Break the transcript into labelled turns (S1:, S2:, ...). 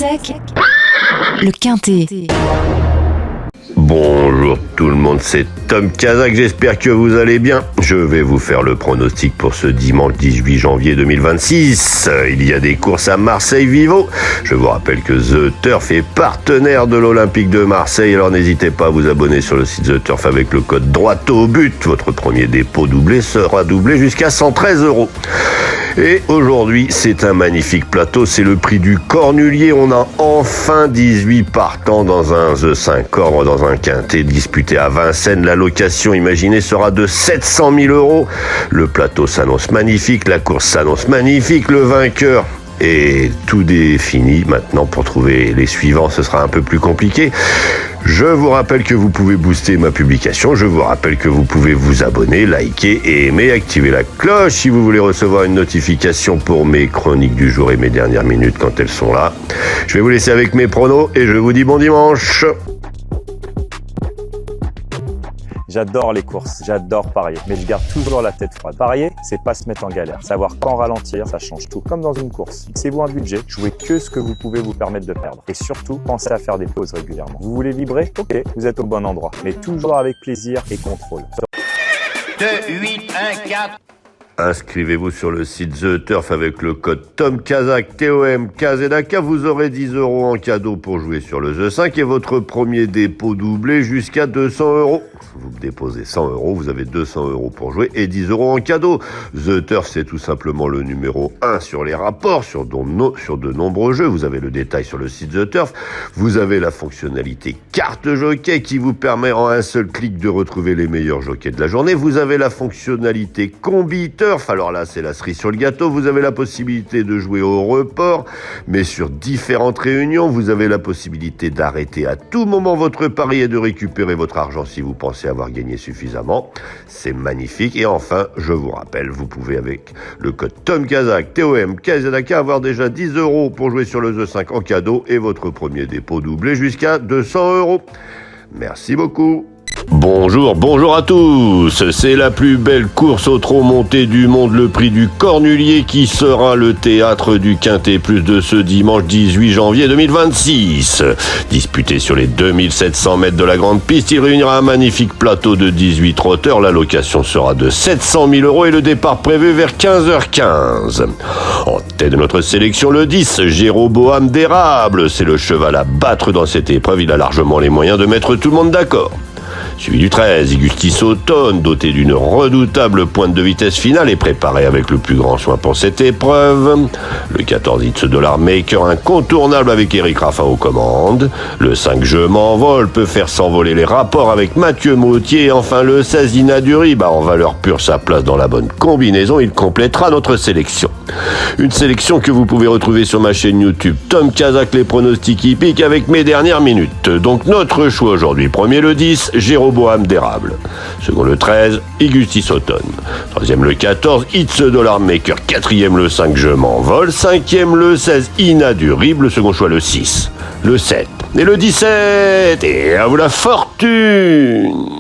S1: Kazakh, le Quintet.
S2: Bonjour tout le monde, c'est Tom Kazakh, j'espère que vous allez bien. Je vais vous faire le pronostic pour ce dimanche 18 janvier 2026. Il y a des courses à Marseille-Vivo. Je vous rappelle que The Turf est partenaire de l'Olympique de Marseille, alors n'hésitez pas à vous abonner sur le site The Turf avec le code droit au but. Votre premier dépôt doublé sera doublé jusqu'à 113 €. Et aujourd'hui, c'est un magnifique plateau, c'est le prix du Cornulier. On a enfin 18 partants dans un The 5 ordres, dans un quintet disputé à Vincennes. La location imaginée sera de 700 000 €. Le plateau s'annonce magnifique, la course s'annonce magnifique, le vainqueur est tout défini. Maintenant, pour trouver les suivants, ce sera un peu plus compliqué. Je vous rappelle que vous pouvez booster ma publication. Je vous rappelle que vous pouvez vous abonner, liker et aimer, activer la cloche si vous voulez recevoir une notification pour mes chroniques du jour et mes dernières minutes quand elles sont là. Je vais vous laisser avec mes pronos et je vous dis bon dimanche.
S3: J'adore les courses, j'adore parier, mais je garde toujours la tête froide. Parier, c'est pas se mettre en galère. Savoir quand ralentir, ça change tout. Comme dans une course. Fixez-vous un budget, jouez que ce que vous pouvez vous permettre de perdre. Et surtout, pensez à faire des pauses régulièrement. Vous voulez vibrer? Ok, vous êtes au bon endroit. Mais toujours avec plaisir et contrôle.
S4: 2, 8, 1, 4.
S2: Inscrivez-vous sur le site The Turf avec le code TOMKAZAK, TOMKZK. Vous aurez 10 € en cadeau pour jouer sur le The 5 et votre premier dépôt doublé jusqu'à 200 €. Vous déposez 100 €, vous avez 200 € pour jouer et 10 € en cadeau. The Turf, c'est tout simplement le numéro 1 sur les rapports, sur de nombreux jeux. Vous avez le détail sur le site The Turf. Vous avez la fonctionnalité carte jockey qui vous permet en un seul clic de retrouver les meilleurs jockeys de la journée. Vous avez la fonctionnalité combi Turf. Alors là, c'est la cerise sur le gâteau. Vous avez la possibilité de jouer au report, mais sur différentes réunions. Vous avez la possibilité d'arrêter à tout moment votre pari et de récupérer votre argent si vous pensez avoir gagné suffisamment. C'est magnifique. Et enfin, je vous rappelle, vous pouvez avec le code TOMKAZAK, TOMKZK, avoir déjà 10 € pour jouer sur le The 5 en cadeau et votre premier dépôt doublé jusqu'à 200 €. Merci beaucoup. Bonjour à tous. C'est la plus belle course au trot monté du monde, le prix du Cornulier, qui sera le théâtre du Quintet Plus de ce dimanche 18 janvier 2026. Disputé sur les 2700 mètres de la grande piste, il réunira un magnifique plateau de 18 trotteurs. La location sera de 700 000 € et le départ prévu vers 15h15. En tête de notre sélection, le 10, Jéroboam d'Érable. C'est le cheval à battre dans cette épreuve. Il a largement les moyens de mettre tout le monde d'accord. Suivi du 13, Igustis Automne, doté d'une redoutable pointe de vitesse finale et préparé avec le plus grand soin pour cette épreuve. Le 14, It's Dollar Maker, incontournable avec Eric Raffin aux commandes. Le 5, Je m'envole, peut faire s'envoler les rapports avec Mathieu Mautier. Et enfin, le 16, Inaduri, en valeur pure, sa place dans la bonne combinaison. Il complétera notre sélection. Une sélection que vous pouvez retrouver sur ma chaîne YouTube Tom Kazakh, les pronostics hippiques avec mes dernières minutes. Donc notre choix aujourd'hui, premier le 10, Jéroboam d'Érable. Second le 13, Igustis Automne. Troisième le 14, It's Dollar Maker. Quatrième le 5, Je m'envole. Cinquième le 16, Inadurible. Second choix le 6, le 7 et le 17. Et à vous la fortune!